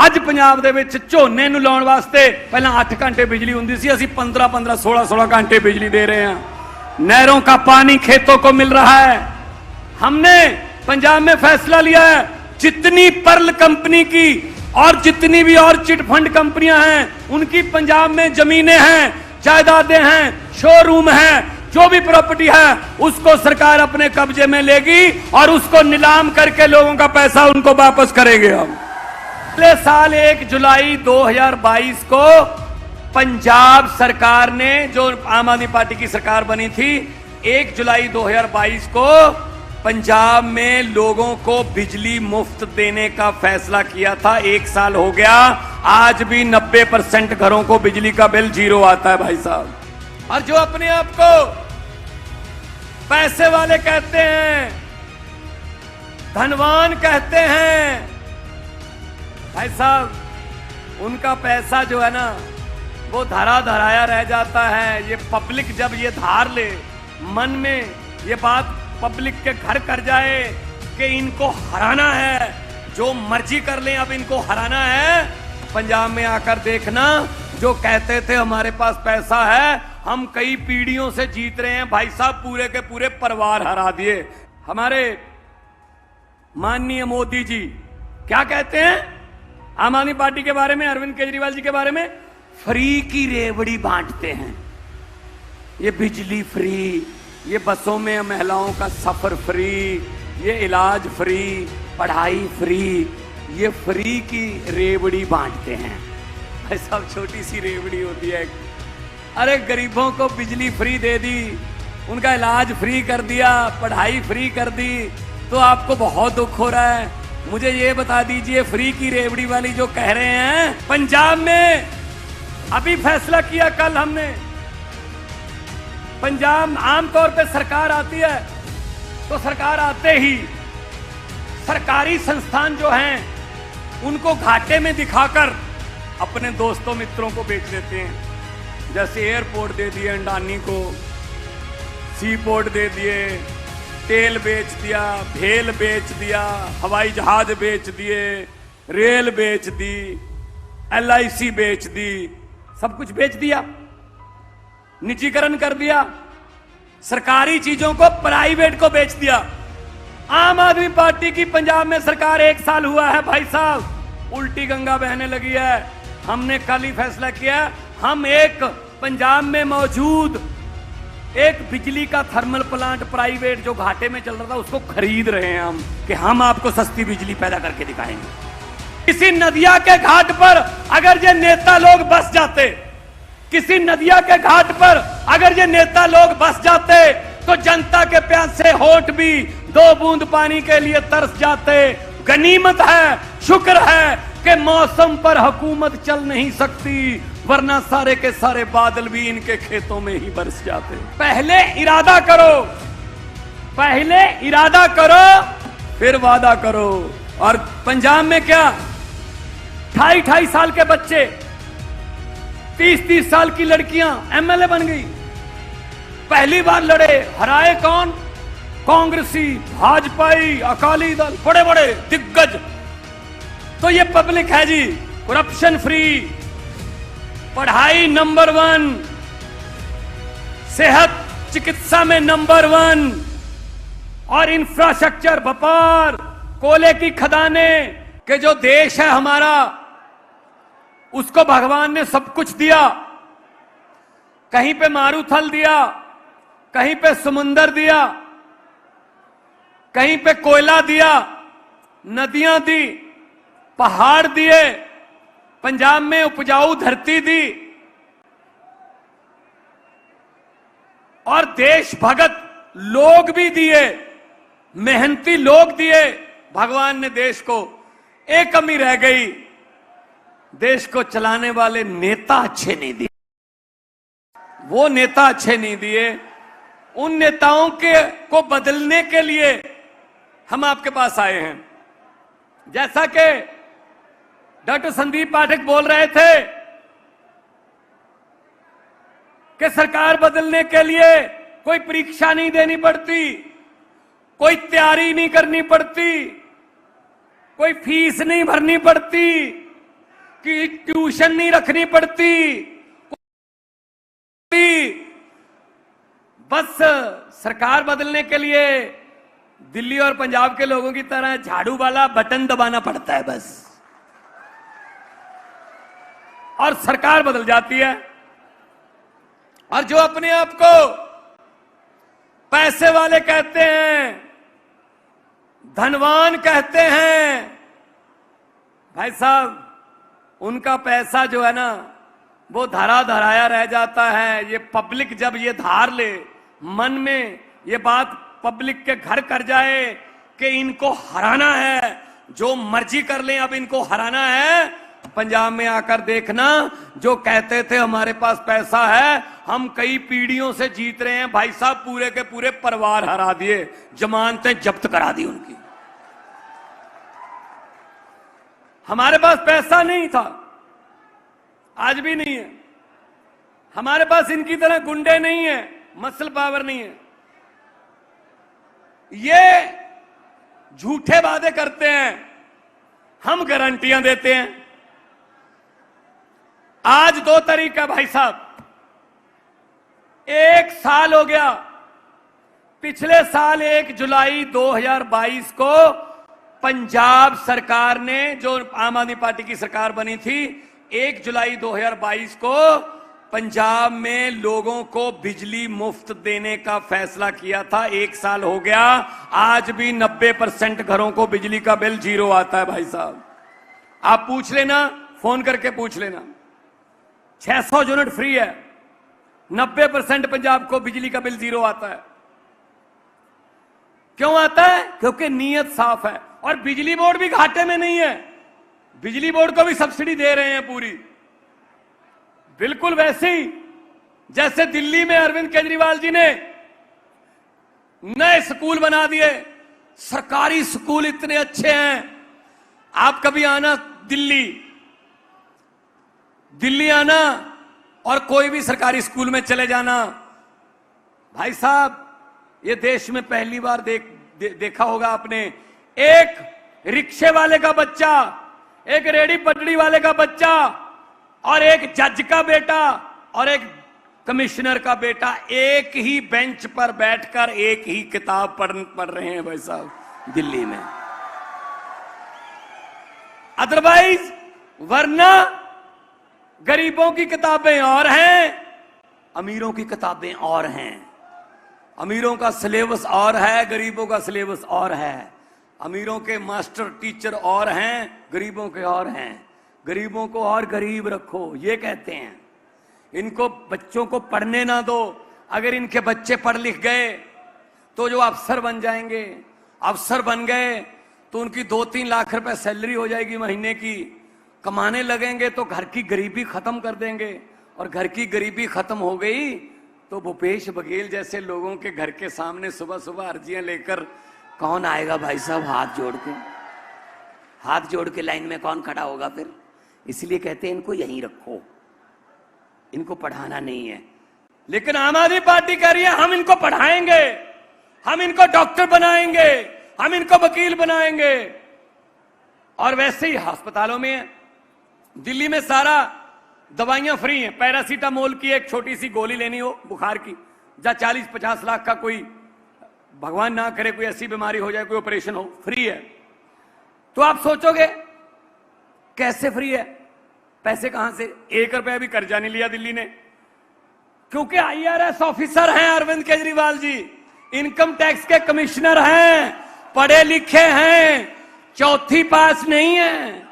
ਅੱਜ ਪੰਜਾਬ ਦੇ ਵਿੱਚ ਝੋਨੇ ਨੂੰ ਲਾਉਣ ਵਾਸਤੇ ਪਹਿਲਾਂ 8 घंटे बिजली ਹੁੰਦੀ ਸੀ, ਅਸੀਂ 15-15 16-16 घंटे बिजली दे रहे हैं। नहरों का पानी खेतों को मिल रहा है। हमने पंजाब में फैसला लिया है, जितनी पर्ल कंपनी की और जितनी भी और चिटफंड कंपनियां हैं उनकी पंजाब में जमीनें हैं, जायदादें हैं, शोरूम हैं, जो भी प्रॉपर्टी है उसको सरकार अपने कब्जे में लेगी और उसको नीलाम करके लोगों का पैसा उनको वापस करेंगे। हम पिछले साल 1 जुलाई 2022 को पंजाब सरकार ने, जो आम आदमी पार्टी की सरकार बनी थी, 1 जुलाई 2022 को पंजाब में लोगों को बिजली मुफ्त देने का फैसला किया था। 1 साल हो गया, आज भी 90% घरों को बिजली का बिल 0 आता है भाई साहब। और जो अपने आप को पैसे वाले कहते हैं, धनवान कहते हैं, भाई साहब उनका पैसा जो है ना वो धरा धराया रह जाता है। ये पब्लिक जब ये धार ले मन में, ये बात पब्लिक के घर कर जाए कि इनको हराना है, जो मर्जी कर लें, अब इनको हराना है। पंजाब में आकर देखना, जो कहते थे हमारे पास पैसा है, हम कई पीढ़ियों से जीत रहे हैं भाई साहब, पूरे के पूरे परिवार हरा दिए। हमारे माननीय मोदी जी क्या कहते हैं आम आदमी पार्टी के बारे में, अरविंद केजरीवाल जी के बारे में? फ्री की रेवड़ी बांटते हैं। ये बिजली फ्री, ये बसों में महिलाओं का सफर फ्री, ये इलाज फ्री, पढ़ाई फ्री, ये फ्री की रेवड़ी बांटते हैं। भाई साहब छोटी सी रेवड़ी होती है। अरे गरीबों को बिजली फ्री दे दी, उनका इलाज फ्री कर दिया, पढ़ाई फ्री कर दी, तो आपको बहुत दुख हो रहा है। मुझे ये बता दीजिए, फ्री की रेवड़ी वाली जो कह रहे हैं, पंजाब में अभी फैसला किया कल हमने, पंजाब आमतौर पे सरकार आती है तो सरकार आते ही सरकारी संस्थान जो हैं उनको घाटे में दिखाकर अपने दोस्तों मित्रों को बेच देते हैं। जैसे एयरपोर्ट दे दिए अंडानी को, सी पोर्ट दे दिए, तेल बेच दिया, भेल बेच दिया, हवाई जहाज बेच दिए, रेल बेच दी, LIC बेच दी, सब कुछ बेच दिया, निजीकरण कर दिया, सरकारी चीजों को प्राइवेट को बेच दिया। आम आदमी पार्टी की पंजाब में सरकार 1 साल हुआ है भाई साहब, उल्टी गंगा बहने लगी है। हमने कल ही फैसला किया, हम एक पंजाब में मौजूद एक बिजली का थर्मल प्लांट प्राइवेट जो घाटे में चल रहा था उसको खरीद रहे हैं हम, कि हम आपको सस्ती बिजली पैदा करके दिखाएंगे। किसी नदिया के घाट पर अगर ये नेता लोग बस जाते, किसी नदिया के घाट पर अगर ये नेता लोग बस जाते तो जनता के प्यासे होठ भी 2 बूंद पानी के लिए तरस जाते। गनीमत है, शुक्र है कि मौसम पर हुकूमत चल नहीं सकती, वरना सारे के सारे बादल भी इनके खेतों में ही बरस जाते। पहले इरादा करो, पहले इरादा करो, फिर वादा करो। और पंजाब में क्या 28-28 साल के बच्चे, 30-30 साल की लड़कियां MLA बन गई। पहली बार लड़े, हराए कौन? कांग्रेसी, भाजपाई, अकाली दल, बड़े बड़े दिग्गज। तो ये पब्लिक है जी, करप्शन फ्री, पढ़ाई नंबर 1, सेहत चिकित्सा में नंबर 1, और इंफ्रास्ट्रक्चर, व्यापार, कोयले की खदानें, के जो देश है हमारा उसको भगवान ने सब कुछ दिया। कहीं पे मारूथल दिया, कहीं पे समुंदर दिया, कहीं पे कोयला दिया, नदियां दी, पहाड़ दिए, पंजाब में उपजाऊ धरती दी, और देश भगत लोग भी दिए, मेहनती लोग दिए भगवान ने देश को। एक कमी रह गई, देश को चलाने वाले नेता अच्छे नहीं दिए। वो नेता अच्छे नहीं दिए। उन नेताओं के को बदलने के लिए हम आपके पास आए हैं। जैसा कि डॉक्टर संदीप पाठक बोल रहे थे कि सरकार बदलने के लिए कोई परीक्षा नहीं देनी पड़ती, कोई तैयारी नहीं करनी पड़ती, कोई फीस नहीं भरनी पड़ती, कि ट्यूशन नहीं रखनी पड़ती, बस सरकार बदलने के लिए दिल्ली और पंजाब के लोगों की तरह झाड़ू वाला बटन दबाना पड़ता है बस, और सरकार बदल जाती है। और जो अपने आप को पैसे वाले कहते हैं, धनवान कहते हैं, भाई साहब उनका पैसा जो है ना वो धरा धराया रह जाता है। ये पब्लिक जब ये धार ले, मन में ये बात पब्लिक के घर कर जाए कि इनको हराना है, जो मर्जी कर लें अब इनको हराना है, पंजाब में आकर देखना जो कहते थे हमारे पास पैसा है, हम कई पीढ़ियों से जीत रहे हैं, भाई साहब पूरे के पूरे परिवार हरा दिए, जमानतें जब्त करा दी उनकी। हमारे पास पैसा नहीं था, आज भी नहीं है। हमारे पास इनकी तरह गुंडे नहीं है, मसल पावर नहीं है। ये झूठे वादे करते हैं, हम गारंटियां देते हैं। आज 2 तारीख है भाई साहब, 1 साल हो गया। पिछले साल 1 जुलाई 2022 को पंजाब सरकार ने, जो आम आदमी पार्टी की सरकार बनी थी, 1 जुलाई 2022 को पंजाब में लोगों को बिजली मुफ्त देने का फैसला किया था। 1 साल हो गया, आज भी 90% घरों को बिजली का बिल 0 आता है भाई साहब। आप पूछ लेना, फोन करके पूछ लेना, 600 यूनिट फ्री है, 90% पंजाब को बिजली का बिल 0 आता है। क्यों आता है? क्योंकि नीयत साफ है। और बिजली बोर्ड भी घाटे में नहीं है, बिजली बोर्ड को भी सब्सिडी दे रहे हैं पूरी, बिल्कुल वैसे ही जैसे दिल्ली में अरविंद केजरीवाल जी ने नए स्कूल बना दिए। सरकारी स्कूल इतने अच्छे हैं, आप कभी आना दिल्ली आना और कोई भी सरकारी स्कूल में चले जाना, भाई साहब ये देश में पहली बार देखा होगा आपने, एक रिक्शे वाले का बच्चा, एक रेडी पटरी वाले का बच्चा, और एक जज का बेटा और एक कमिश्नर का बेटा एक ही बेंच पर बैठकर एक ही किताब पढ़ रहे हैं भाई साहब दिल्ली में। अदरवाइज वरना गरीबों की किताबें और हैं, अमीरों की किताबें और हैं। अमीरों का सिलेबस और है, गरीबों का सिलेबस और है। अमीरों के मास्टर टीचर और हैं, गरीबों के और हैं। गरीबों को और गरीब रखो, ये कहते हैं। इनको बच्चों को पढ़ने ना दो, अगर इनके बच्चे पढ़ लिख गए तो जो अफसर बन जाएंगे, अफसर बन गए तो उनकी 2-3 लाख रुपए सैलरी हो जाएगी महीने की, कमाने लगेंगे तो घर की गरीबी खत्म कर देंगे। और घर की गरीबी खत्म हो गई तो भूपेश बघेल जैसे लोगों के घर के सामने सुबह सुबह अर्जियां लेकर कौन आएगा भाई साहब? हाथ जोड़ के लाइन में कौन खड़ा होगा फिर? इसलिए कहते हैं इनको यहीं रखो, इनको पढ़ाना नहीं है। लेकिन आम आदमी पार्टी कह रही है हम इनको पढ़ाएंगे, हम इनको डॉक्टर बनाएंगे, हम इनको वकील बनाएंगे। और वैसे ही अस्पतालों में, दिल्ली में सारा दवाइयां फ्री हैं। पैरासीटामोल की एक छोटी सी गोली लेनी हो बुखार की, जहां 40-50 लाख का कोई, भगवान ना करे कोई ऐसी बीमारी हो जाए, कोई ऑपरेशन हो, फ्री है। तो आप सोचोगे कैसे फ्री है? पैसे कहां से? 1 रुपया भी कर्जा नहीं लिया दिल्ली ने, क्योंकि IRS ऑफिसर हैं अरविंद केजरीवाल जी, इनकम टैक्स के कमिश्नर हैं, पढ़े लिखे हैं, 4th पास नहीं है,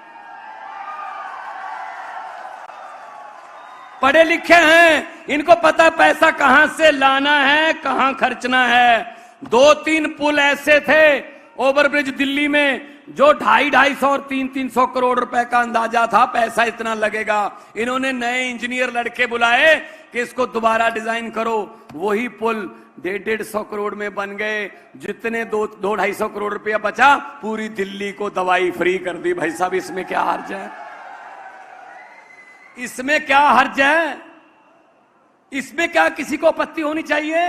पढ़े लिखे हैं। इनको पता पैसा कहां से लाना है, कहां खर्चना है। 2-3 पुल ऐसे थे ओवरब्रिज दिल्ली में जो 250-250 और 300-300 करोड़ रुपए का अंदाजा था, पैसा इतना लगेगा। इन्होंने नए इंजीनियर लड़के बुलाए कि इसको दोबारा डिजाइन करो, वही पुल 150-150 करोड़ में बन गए। जितने 200-250 करोड़ रुपया बचा, पूरी दिल्ली को दवाई फ्री कर दी। भाई साहब इसमें क्या हर्ज है? इसमें क्या हर्ज है? इसमें क्या किसी को आपत्ति होनी चाहिए?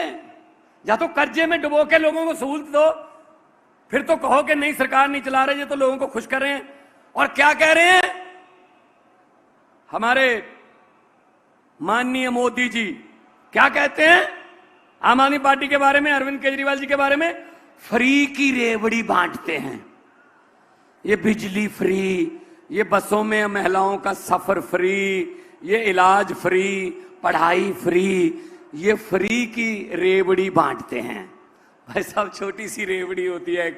या तो कर्जे में डुबो के लोगों को सहूलत दो, फिर तो कहो कि नहीं सरकार नहीं चला रही है तो लोगों को खुश कर रहे हैं। और क्या कह रहे हैं? हमारे माननीय मोदी जी क्या कहते हैं आम आदमी पार्टी के बारे में, अरविंद केजरीवाल जी के बारे में? फ्री की रेवड़ी बांटते हैं। ये बिजली फ्री, ये बसों में महिलाओं का सफर फ्री, ये इलाज फ्री, पढ़ाई फ्री, ये फ्री की रेवड़ी बांटते हैं। भाई साहब, छोटी सी रेवड़ी होती है।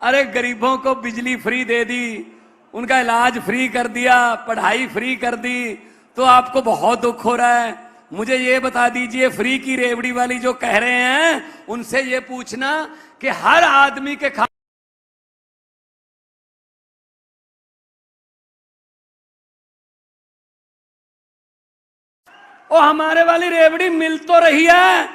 अरे गरीबों को बिजली फ्री दे दी, उनका इलाज फ्री कर दिया, पढ़ाई फ्री कर दी, तो आपको बहुत दुख हो रहा है। मुझे ये बता दीजिए, फ्री की रेवड़ी वाली जो कह रहे हैं उनसे ये पूछना कि हर आदमी के ओ हमारे वाली रेवड़ी मिल तो रही है,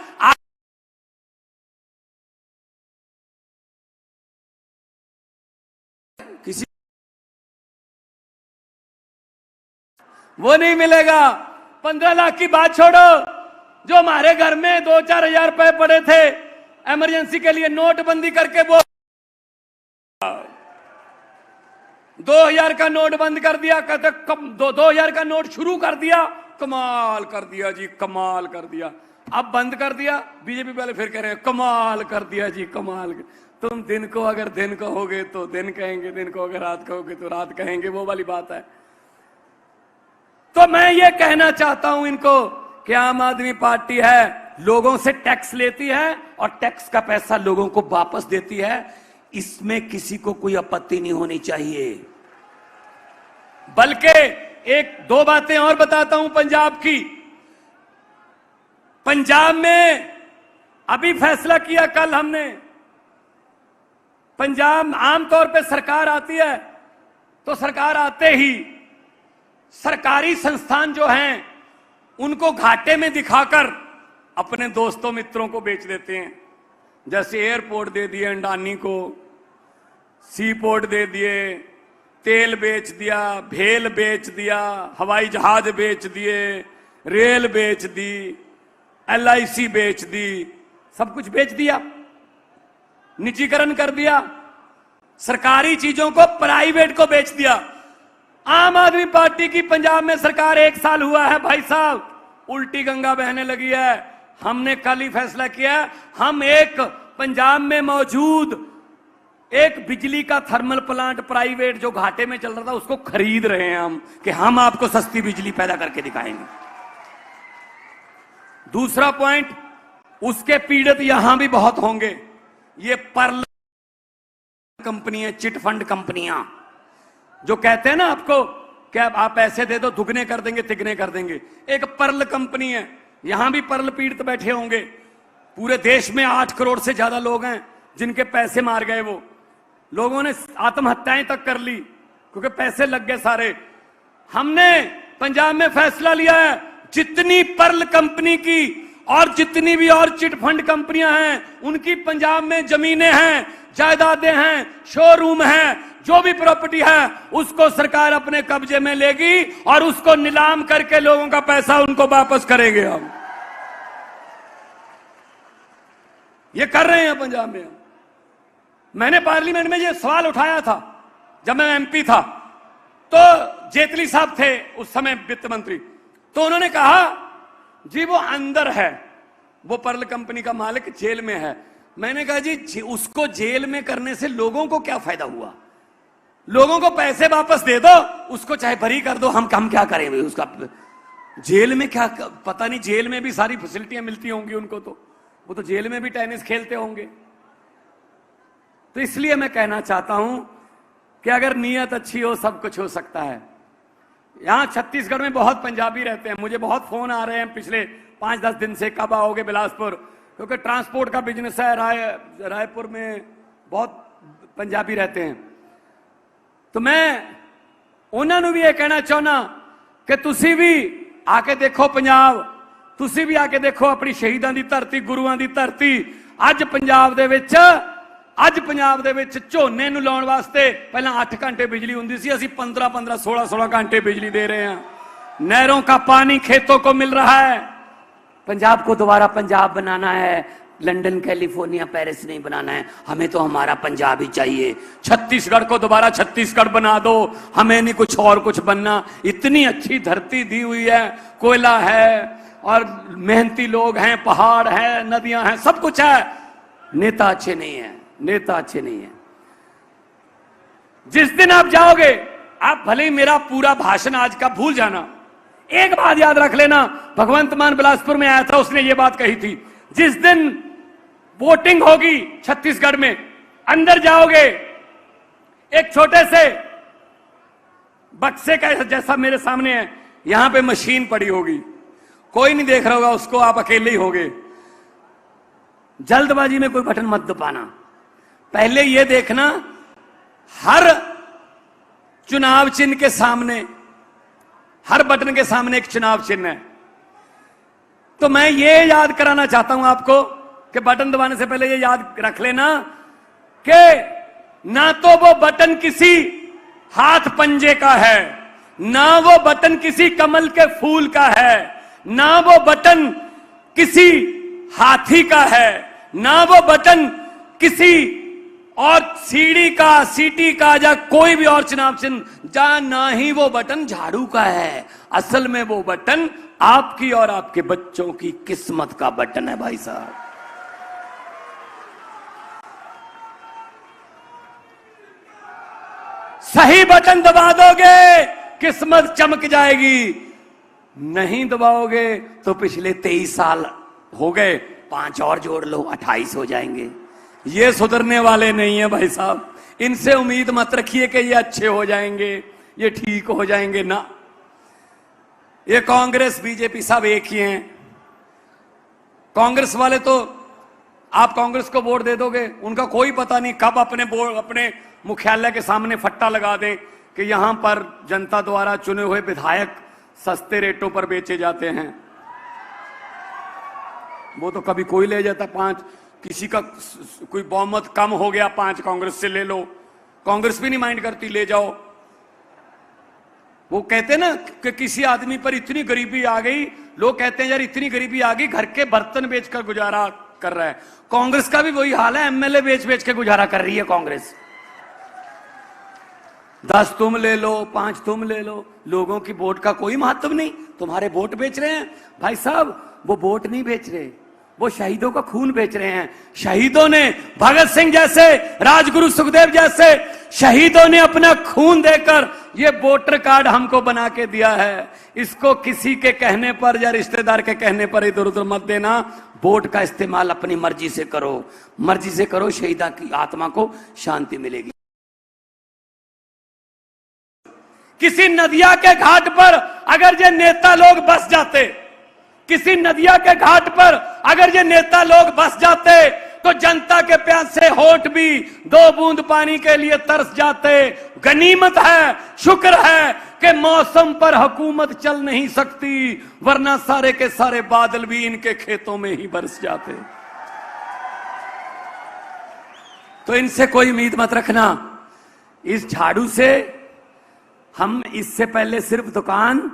किसी वो नहीं मिलेगा। 15 लाख की बात छोड़ो, जो हमारे घर में 2-4 हजार रुपए पड़े थे इमरजेंसी के लिए, नोटबंदी करके वो 2000 का नोट बंद कर दिया, कहते 2000 का नोट शुरू कर दिया, कमाल कर दिया जी, कमाल कर दिया। अब बंद कर दिया, बीजेपी वाले फिर कह रहे हैं कमाल कर दिया जी, कमाल। तुम दिन को अगर दिन कहोगे तो दिन कहेंगे, दिन को अगर रात कहोगे तो रात कहेंगे, वो वाली बात है। तो मैं ये कहना चाहता हूं इनको कि आम आदमी पार्टी है, लोगों से टैक्स लेती है और टैक्स का पैसा लोगों को वापस देती है, इसमें किसी को कोई आपत्ति नहीं होनी चाहिए। बल्कि 1-2 बातें और बताता हूं पंजाब की। पंजाब में अभी फैसला किया कल हमने, पंजाब आमतौर पे सरकार आती है तो सरकार आते ही सरकारी संस्थान जो हैं उनको घाटे में दिखाकर अपने दोस्तों मित्रों को बेच देते हैं। जैसे एयरपोर्ट दे दिए अंडानी को, सी पोर्ट दे दिए, तेल बेच दिया, भेल बेच दिया, हवाई जहाज बेच दिए, रेल बेच दी, LIC बेच दी, सब कुछ बेच दिया, निजीकरण कर दिया, सरकारी चीजों को प्राइवेट को बेच दिया। आम आदमी पार्टी की पंजाब में सरकार 1 साल हुआ है भाई साहब, उल्टी गंगा बहने लगी है। हमने कल ही फैसला किया, हम एक पंजाब में मौजूद एक बिजली का थर्मल प्लांट प्राइवेट जो घाटे में चल रहा था उसको खरीद रहे हैं हम, कि हम आपको सस्ती बिजली पैदा करके दिखाएंगे। दूसरा पॉइंट, उसके पीड़ित यहां भी बहुत होंगे। ये पर्ल कंपनियां, चिट फंड कंपनियां जो कहते हैं ना आपको कि आप पैसे दे दो दुगने कर देंगे, तिगने कर देंगे। एक पर्ल कंपनी है, यहां भी पर्ल पीड़ित बैठे होंगे। पूरे देश में 8 करोड़ से ज्यादा लोग हैं जिनके पैसे मार गए, वो लोगों ने आत्महत्याएं तक कर ली क्योंकि पैसे लग गए सारे। हमने पंजाब में फैसला लिया है, जितनी पर्ल कंपनी की और जितनी भी और चिट फंड कंपनियां हैं उनकी पंजाब में जमीनें हैं, जायदादें हैं, शोरूम हैं, जो भी प्रॉपर्टी है उसको सरकार अपने कब्जे में लेगी और उसको नीलाम करके लोगों का पैसा उनको वापस करेंगे। हम ये कर रहे हैं पंजाब में। मैंने पार्लियामेंट में ये सवाल उठाया था जब मैं MP था, तो जेटली साहब थे उस समय वित्त मंत्री, तो उन्होंने कहा जी वो अंदर है, वो पर्ल कंपनी का मालिक जेल में है। मैंने कहा जी उसको जेल में करने से लोगों को क्या फायदा हुआ? लोगों को पैसे वापस दे दो, उसको चाहे बरी कर दो, हम क्या करें भाई उसका? जेल में क्या, पता नहीं, जेल में भी सारी फैसिलिटियां मिलती होंगी उनको, तो वो तो जेल में भी टेनिस खेलते होंगे। तो इसलिए मैं कहना चाहता हूं कि अगर नीयत अच्छी हो सब कुछ हो सकता है। यहां छत्तीसगढ़ में बहुत पंजाबी रहते हैं, मुझे बहुत फोन आ रहे हैं पिछले 5-10 दिन से, कब आओगे बिलासपुर, क्योंकि ट्रांसपोर्ट का बिजनेस है। रायपुर में बहुत पंजाबी रहते हैं। तो मैं उन्होंने भी ये कहना चाहना कि तुसी भी आके देखो पंजाब, तुसी भी आके देखो अपनी शहीदां दी धरती, गुरुआं दी धरती। ਅੱਜ ਪੰਜਾਬ ਦੇ ਵਿੱਚ ਝੋਨੇ ਨੂੰ ਲਾਉਣ ਵਾਸਤੇ ਪਹਿਲਾਂ 8 घंटे बिजली ਹੁੰਦੀ ਸੀ, ਅਸੀਂ 15-15, 16-16 घंटे बिजली दे रहे हैं। नहरों का पानी खेतों को मिल रहा है। पंजाब को दोबारा पंजाब बनाना है, लंदन, कैलिफोर्निया, पेरिस नहीं बनाना है, हमें तो हमारा पंजाब ही चाहिए। छत्तीसगढ़ को दोबारा छत्तीसगढ़ बना दो, हमें नहीं कुछ और कुछ बनना। इतनी अच्छी धरती दी हुई है, कोयला है और मेहनती लोग हैं, पहाड़ है, नदियां हैं, सब कुछ है। नेता अच्छे नहीं है, नेता अच्छे नहीं है। जिस दिन आप जाओगे, आप भले ही मेरा पूरा भाषण आज का भूल जाना, एक बात याद रख लेना। भगवंत मान बिलासपुर में आया था, उसने ये बात कही थी, जिस दिन वोटिंग होगी छत्तीसगढ़ में, अंदर जाओगे, एक छोटे से बक्से का जैसा मेरे सामने है, यहां पे मशीन पड़ी होगी, कोई नहीं देख रहा होगा उसको, आप अकेले ही होगे। जल्दबाजी में कोई बटन मत दबाना, पहले यह देखना हर चुनाव चिन्ह के सामने, हर बटन के सामने एक चुनाव चिन्ह है। तो मैं ये याद कराना चाहता हूं आपको कि बटन दबाने से पहले ये याद रख लेना कि ना तो वो बटन किसी हाथ पंजे का है, ना वो बटन किसी कमल के फूल का है, ना वो बटन किसी हाथी का है, ना वो बटन किसी और सीढ़ी का, सीटी का या कोई भी और चुनाव चिन्ह, या ना ही वो बटन झाड़ू का है। असल में वो बटन आपकी और आपके बच्चों की किस्मत का बटन है भाई साहब। सही बटन दबा दोगे, किस्मत चमक जाएगी। नहीं दबाओगे तो पिछले 23 साल हो गए, 5 और जोड़ लो, 28 हो जाएंगे। ये सुधरने वाले नहीं है भाई साहब। इनसे उम्मीद मत रखिए कि ये अच्छे हो जाएंगे, ये ठीक हो जाएंगे ना। ये कांग्रेस बीजेपी सब एक ही हैं। कांग्रेस वाले तो आप कांग्रेस को वोट दे दोगे, उनका कोई पता नहीं कब अपने मुख्यालय के सामने फट्टा लगा दें कि यहां पर जनता द्वारा चुने हुए विधायक सस्ते रेटों पर बेचे जाते हैं। वो तो कभी कोई ले जाता, 5 किसी का कोई बहुमत कम हो गया, 5 कांग्रेस से ले लो, कांग्रेस भी नहीं माइंड करती, ले जाओ। वो कहते हैं ना कि किसी आदमी पर इतनी गरीबी आ गई, लोग कहते हैं यार इतनी गरीबी आ गई, घर के बर्तन बेचकर गुजारा कर रहा है। कांग्रेस का भी वही हाल है, एमएलए बेच बेच के गुजारा कर रही है कांग्रेस। 10 तुम ले लो, 5 तुम ले लो, लोगों की वोट का कोई महत्व नहीं, तुम्हारे वोट बेच रहे हैं। भाई साहब वो वोट नहीं बेच रहे, वो शहीदों का खून बेच रहे हैं। शहीदों ने, भगत सिंह जैसे, राजगुरु सुखदेव जैसे शहीदों ने अपना खून देकर ये वोटर कार्ड हमको बना के दिया है। इसको किसी के कहने पर या रिश्तेदार के कहने पर इधर उधर मत देना। वोट का इस्तेमाल अपनी मर्जी से करो, मर्जी से करो, शहीदा की आत्मा को शांति मिलेगी। किसी नदिया के घाट पर अगर ये नेता लोग बस जाते, किसी नदिया के घाट पर अगर ये नेता लोग बस जाते, तो जनता के प्यासे होठ भी 2 बूंद पानी के लिए तरस जाते। गनीमत है, शुक्र है कि मौसम पर हुकूमत चल नहीं सकती, वरना सारे के सारे बादल भी इनके खेतों में ही बरस जाते। तो इनसे कोई उम्मीद मत रखना। इस झाड़ू से हम इससे पहले सिर्फ दुकान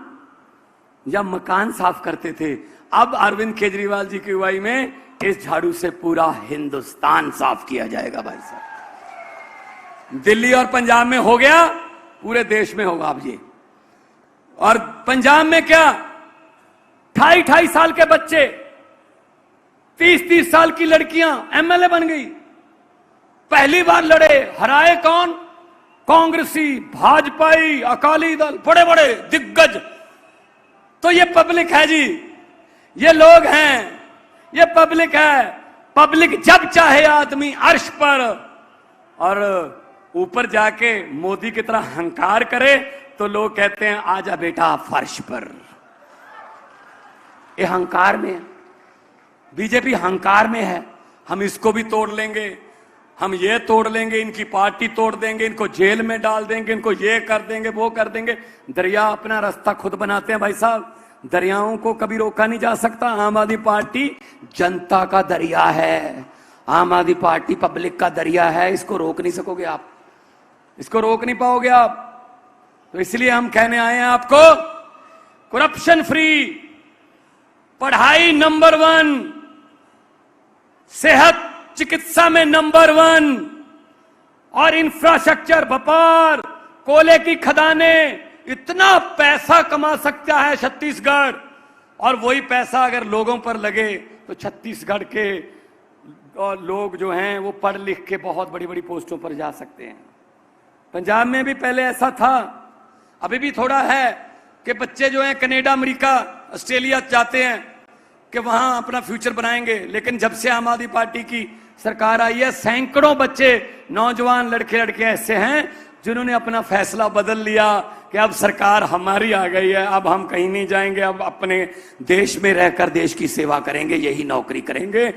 या मकान साफ करते थे, अब अरविंद केजरीवाल जी की अगुवाई में इस झाड़ू से पूरा हिंदुस्तान साफ किया जाएगा भाई साहब। दिल्ली और पंजाब में हो गया, पूरे देश में होगा अब ये। और पंजाब में क्या, 28 साल के बच्चे, 30 साल की लड़कियां एमएलए बन गई। पहली बार लड़े, हराए कौन? कांग्रेसी, भाजपाई, अकाली दल, बड़े बड़े दिग्गज। तो ये पब्लिक है जी, ये लोग हैं, ये पब्लिक है। पब्लिक जब चाहे आदमी अर्श पर और ऊपर जाके मोदी की तरह हंकार करे तो लोग कहते हैं आजा बेटा फर्श पर। ये हंकार में, बीजेपी हंकार में है। हम इसको भी तोड़ लेंगे, हम ये तोड़ लेंगे, इनकी पार्टी तोड़ देंगे, इनको जेल में डाल देंगे, इनको ये कर देंगे, वो कर देंगे। दरिया अपना रास्ता खुद बनाते हैं भाई साहब, दरियाओं को कभी रोका नहीं जा सकता। आम आदमी पार्टी जनता का दरिया है, आम आदमी पार्टी पब्लिक का दरिया है, इसको रोक नहीं सकोगे आप, इसको रोक नहीं पाओगे आप। तो इसलिए हम कहने आए हैं आपको, करप्शन फ्री, पढ़ाई नंबर 1, सेहत चिकित्सा में नंबर 1 और इंफ्रास्ट्रक्चर, व्यापार, कोयले की खदानें, इतना पैसा कमा सकता है छत्तीसगढ़। और वही पैसा अगर लोगों पर लगे तो छत्तीसगढ़ के लोग जो हैं वो पढ़ लिख के बहुत बड़ी बड़ी पोस्टों पर जा सकते हैं। पंजाब में भी पहले ऐसा था, अभी भी थोड़ा है कि बच्चे जो हैं कनाडा, अमेरिका, ऑस्ट्रेलिया जाते हैं कि वहां अपना फ्यूचर बनाएंगे। लेकिन जब से आम आदमी पार्टी की सरकार आई है, सैकड़ों बच्चे, नौजवान लड़के लड़कियां ऐसे हैं जिन्होंने अपना फैसला बदल लिया कि अब सरकार हमारी आ गई है, अब हम कहीं नहीं जाएंगे, अब अपने देश में रहकर देश की सेवा करेंगे, यही नौकरी करेंगे।